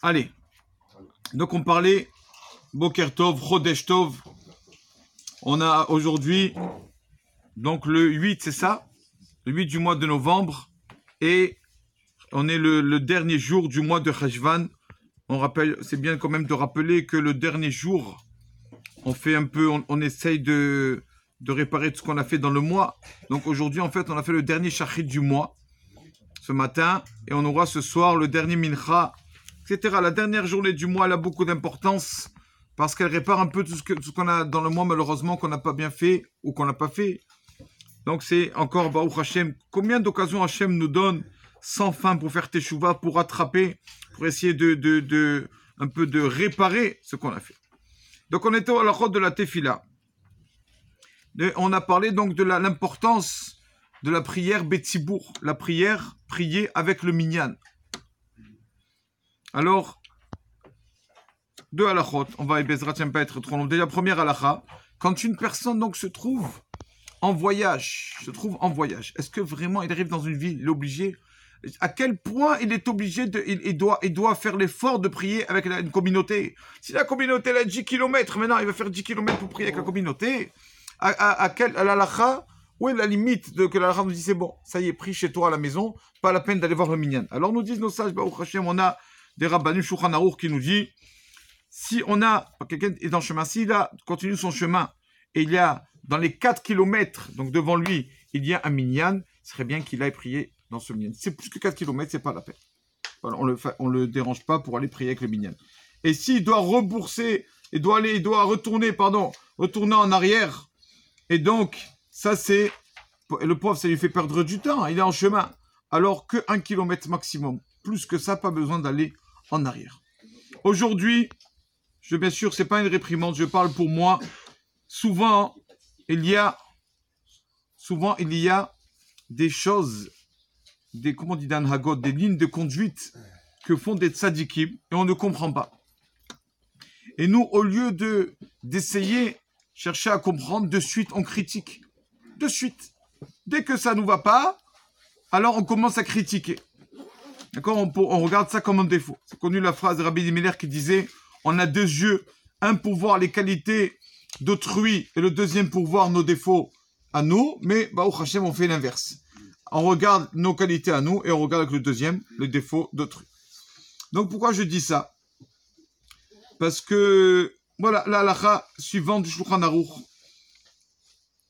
Allez. Donc on parlait Boker Tov, Chodesh Tov. On a aujourd'hui donc le 8, c'est ça? Le 8 du mois de novembre. Et on est le dernier jour du mois de Cheshvan. On rappelle, c'est bien quand même de rappeler que le dernier jour, on fait un peu, on essaye de réparer tout ce qu'on a fait dans le mois. Donc aujourd'hui, en fait, on a fait le dernier shachrit du mois ce matin et on aura ce soir le dernier mincha, etc. La dernière journée du mois, elle a beaucoup d'importance parce qu'elle répare un peu tout ce qu'on a dans le mois, malheureusement, qu'on n'a pas bien fait ou qu'on n'a pas fait. Donc c'est encore, Baruch Hashem, combien d'occasions Hashem nous donne sans fin pour faire teshuva, pour rattraper, pour essayer un peu de réparer ce qu'on a fait. Donc on était à la route de la tefila. On a parlé donc de l'importance de la prière Betzibour, la prière priée avec le minyan. Alors, deux halachot, on va pas être trop long. Déjà, première halacha, quand une personne donc se trouve en voyage, est-ce que vraiment il arrive dans une ville, il est obligé? À quel point il est obligé il doit faire l'effort de prier avec une communauté? Si la communauté elle a 10 km, maintenant il va faire 10 km pour prier avec la communauté. À l'halakha, où est la limite de que l'halakha nous dit c'est bon, ça y est, prie chez toi à la maison, pas la peine d'aller voir le minyan. Alors nous disent nos sages, Baruch Hashem, on a des rabbanim Shulchan Aruch qui nous dit, si on a, quelqu'un est dans le chemin, s'il a continue son chemin, et il y a dans les 4 km, donc devant lui, il y a un minyan, ce serait bien qu'il aille prier dans ce minyan. C'est plus que 4 km, c'est pas la peine. Voilà, on le dérange pas pour aller prier avec le minyan. Et s'il doit retourner en arrière, et donc, ça c'est, le pauvre, ça lui fait perdre du temps, il est en chemin. Alors que 1 km maximum, plus que ça, pas besoin d'aller en arrière. Aujourd'hui, bien sûr, c'est pas une réprimande, je parle pour moi. Souvent, il y a des choses, comment on dit dans Haggadah, des lignes de conduite que font des tzadikim et on ne comprend pas. Et nous, au lieu d'essayer, chercher à comprendre, de suite, on critique. De suite. Dès que ça ne nous va pas, alors on commence à critiquer. D'accord? On regarde ça comme un défaut. C'est connu la phrase de Rabbi Miller qui disait, on a 2 yeux, un pour voir les qualités d'autrui et le deuxième pour voir nos défauts à nous, mais Baruch Hashem, on fait l'inverse. On regarde nos qualités à nous et on regarde avec le deuxième les défauts d'autrui. Donc pourquoi je dis ça? Parce que, voilà, la halakha suivante du Shulchan Aruch,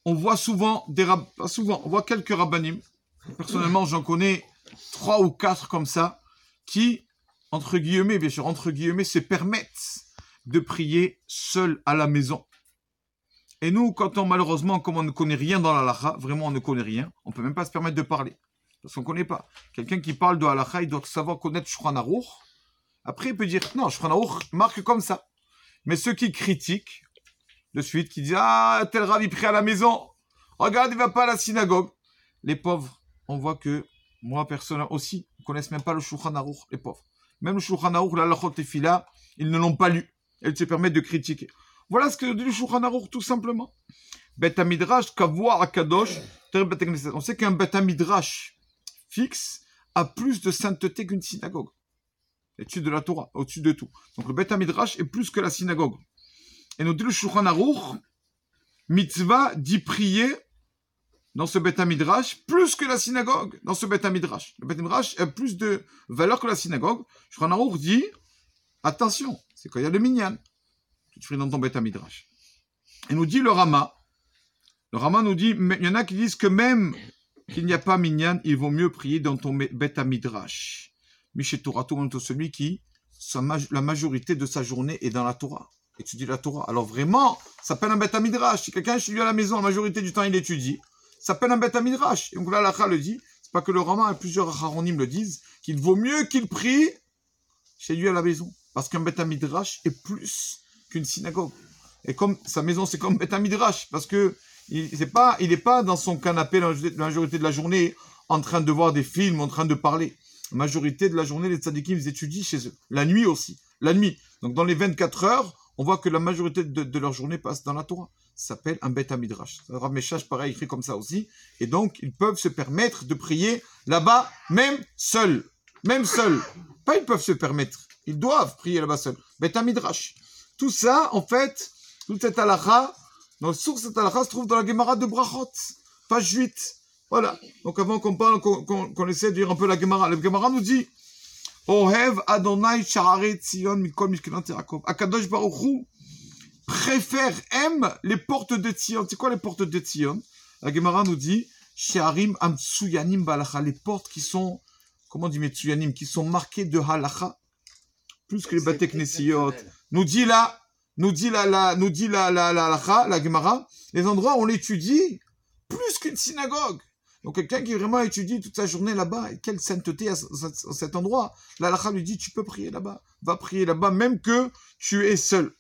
on voit souvent on voit quelques rabbanim, personnellement j'en connais 3 ou 4 comme ça, qui, entre guillemets, se permettent de prier seul à la maison. Et nous, malheureusement, comme on ne connaît rien dans la halakha, vraiment on ne connaît rien, on ne peut même pas se permettre de parler. Parce qu'on ne connaît pas. Quelqu'un qui parle de halakha, il doit savoir connaître Shulchan Aruch. Après, il peut dire, non, Shulchan Aruch marque comme ça. Mais ceux qui critiquent, de suite, qui disent, ah, tel rav, il prie à la maison. Regarde, il ne va pas à la synagogue. Les pauvres, on voit que, moi, personnellement aussi, ils ne connaissent même pas le Shulchan Aruch, les pauvres. Même le Shulchan Aruch, la halachot tefila, ils ne l'ont pas lu. Ils se permettent de critiquer. Voilà ce que dit le Shulchan Aruch, tout simplement. Bet HaMidrash, Kavua Akadosh, on sait qu'un Bet HaMidrash fixe a plus de sainteté qu'une synagogue. L'étude de la Torah, au-dessus de tout. Donc le Bet HaMidrash est plus que la synagogue. Et nous dit le Shulchan Aruch, mitzvah d'y prier dans ce Bet HaMidrash, plus que la synagogue dans ce Bet HaMidrash. Le Bet HaMidrash a plus de valeur que la synagogue. Shulchan Aruch dit, attention, c'est quand il y a le minyan. Tu te pries dans ton Bet HaMidrash. Et nous dit le Rama nous dit, il y en a qui disent que même qu'il n'y a pas minyan, il vaut mieux prier dans ton Bet HaMidrash. Mishet Torah, tout le monde, celui qui, la majorité de sa journée est dans la Torah. Étudie la Torah. Alors vraiment, ça s'appelle un Bet HaMidrash. Si quelqu'un étudie à la maison, la majorité du temps il étudie, ça s'appelle un Bet HaMidrash. Et donc là, l'Alakha le dit, c'est pas que le Rama et plusieurs Acharonim le disent, qu'il vaut mieux qu'il prie chez lui à la maison. Parce qu'un Bet HaMidrash est plus qu'une synagogue. Et comme sa maison, c'est comme Bet HaMidrash, parce que il n'est pas dans son canapé la majorité de la journée en train de voir des films, en train de parler. La majorité de la journée, les tzadikim, ils étudient chez eux. La nuit aussi. La nuit. Donc dans les 24 heures, on voit que la majorité de leur journée passe dans la Torah. Ça s'appelle un Bet HaMidrash. Rav Meshach, pareil, écrit comme ça aussi. Et donc, ils peuvent se permettre de prier là-bas, même seuls. Même seuls. Pas ils peuvent se permettre. Ils doivent prier là-bas seuls. Bet Midrash. Tout ça, en fait, toute cette halakha, dans la source de cette halakha se trouve dans la Gemara de Brachot, page 8. Voilà. Donc avant qu'on parle, qu'on essaie de lire un peu la Gemara nous dit Ohev Adonai Sha'arei Tzion Mikol Mishkelant Yaakov. Akadosh Baruch Hu aime les portes de Tzion. C'est quoi les portes de Tzion? La Gemara nous dit She'arim Amtsuyanim Balacha. Les portes qui sont, comment on dit Metsuyanim, qui sont marquées de halacha, plus que les Bate Knessiyot. Nous dit la Gemara, les endroits où on l'étudie plus qu'une synagogue. Donc quelqu'un qui vraiment étudie toute sa journée là-bas, et quelle sainteté à cet endroit, l'halakha lui dit, tu peux prier là-bas, va prier là-bas, même que tu es seul.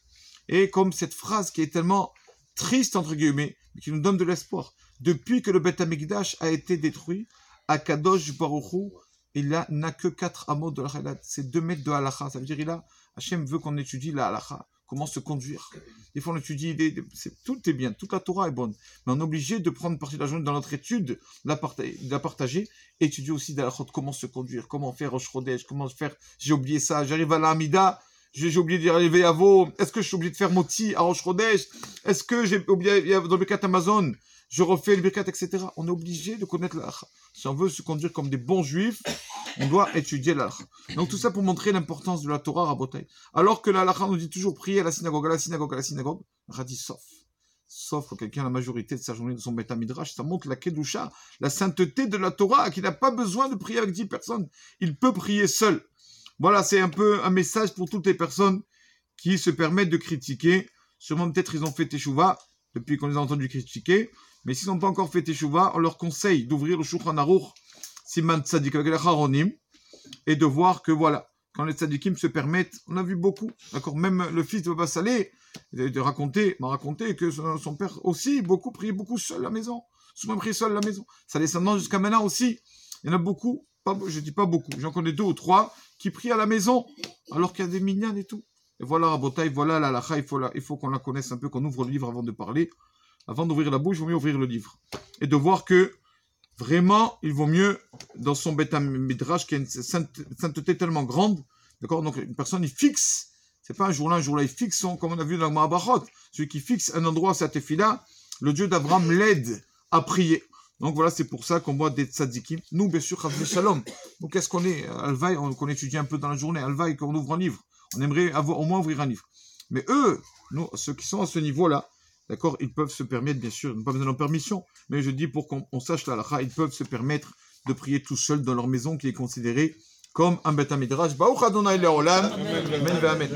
Et comme cette phrase qui est tellement triste, entre guillemets, mais qui nous donne de l'espoir, depuis que le Beth Amikdash a été détruit, Akadosh Baruch Hu, il n'a que 4 amot de la c'est 2 mètres de halakha. Ça veut dire, Hachem veut qu'on étudie la halakha, comment se conduire. Des fois, on étudie, tout est bien, toute la Torah est bonne, mais on est obligé de prendre partie de la journée dans notre étude, de la partager, étudier aussi la halakha, comment se conduire, comment faire Rosh Chodesh, comment faire, j'ai oublié ça, j'arrive à la Hamida, j'ai oublié d'y arriver à Vo, est-ce que je suis obligé de faire Moti à Rosh Chodesh, est-ce que j'ai oublié, dans le Birkat Amazon, je refais le Birkat, etc. On est obligé de connaître la halakha. Si on veut se conduire comme des bons juifs, on doit étudier la halakha. Donc tout ça pour montrer l'importance de la Torah, Rabotai. Alors que la halakha nous dit toujours prier à la synagogue, on dit sauf quand quelqu'un a la majorité de sa journée de son Beth Midrash, ça montre la Kedusha, la sainteté de la Torah, qui n'a pas besoin de prier avec 10 personnes. Il peut prier seul. Voilà, c'est un peu un message pour toutes les personnes qui se permettent de critiquer. Sûrement peut-être ils ont fait Teshuvah depuis qu'on les a entendus critiquer. Mais s'ils n'ont pas encore fait Teshuvah, on leur conseille d'ouvrir le Shulchan Aruch Siman Tzadik avec les Haronim et de voir que voilà, quand les tzadikim se permettent, on a vu beaucoup, d'accord, même le fils de Baba Saleh m'a raconté que son père aussi priait beaucoup seul à la maison, souvent priait seul à la maison. Sa descendance jusqu'à maintenant aussi, il y en a beaucoup, je dis pas beaucoup, j'en connais 2 ou 3 qui prient à la maison alors qu'il y a des minyan et tout. Et voilà Rabotai, voilà la halakha, il faut qu'on la connaisse un peu, qu'on ouvre le livre avant de parler. Avant d'ouvrir la bouche, il vaut mieux ouvrir le livre. Et de voir que, vraiment, il vaut mieux, dans son Beth Midrash, qui a une sainteté tellement grande, d'accord, donc une personne, il fixe, c'est pas un jour-là, il fixe comme on a vu dans le Mahabharata, celui qui fixe un endroit à sa tefila, le Dieu d'Abraham l'aide à prier. Donc voilà, c'est pour ça qu'on voit des tzadikim. Nous, bien sûr, Chazvé Shalom. Donc qu'est-ce qu'on est? Alvaï, qu'on étudie un peu dans la journée, Alvaï, qu'on ouvre un livre. On aimerait au moins ouvrir un livre. Mais eux, nous, ceux qui sont à ce niveau-là, d'accord, ils peuvent se permettre, bien sûr, pas besoin de permission, mais je dis pour qu'on sache la halakha, ils peuvent se permettre de prier tout seuls dans leur maison qui est considérée comme un Beth Midrash. Baruch Adonai Le'olam. Amen. Amen.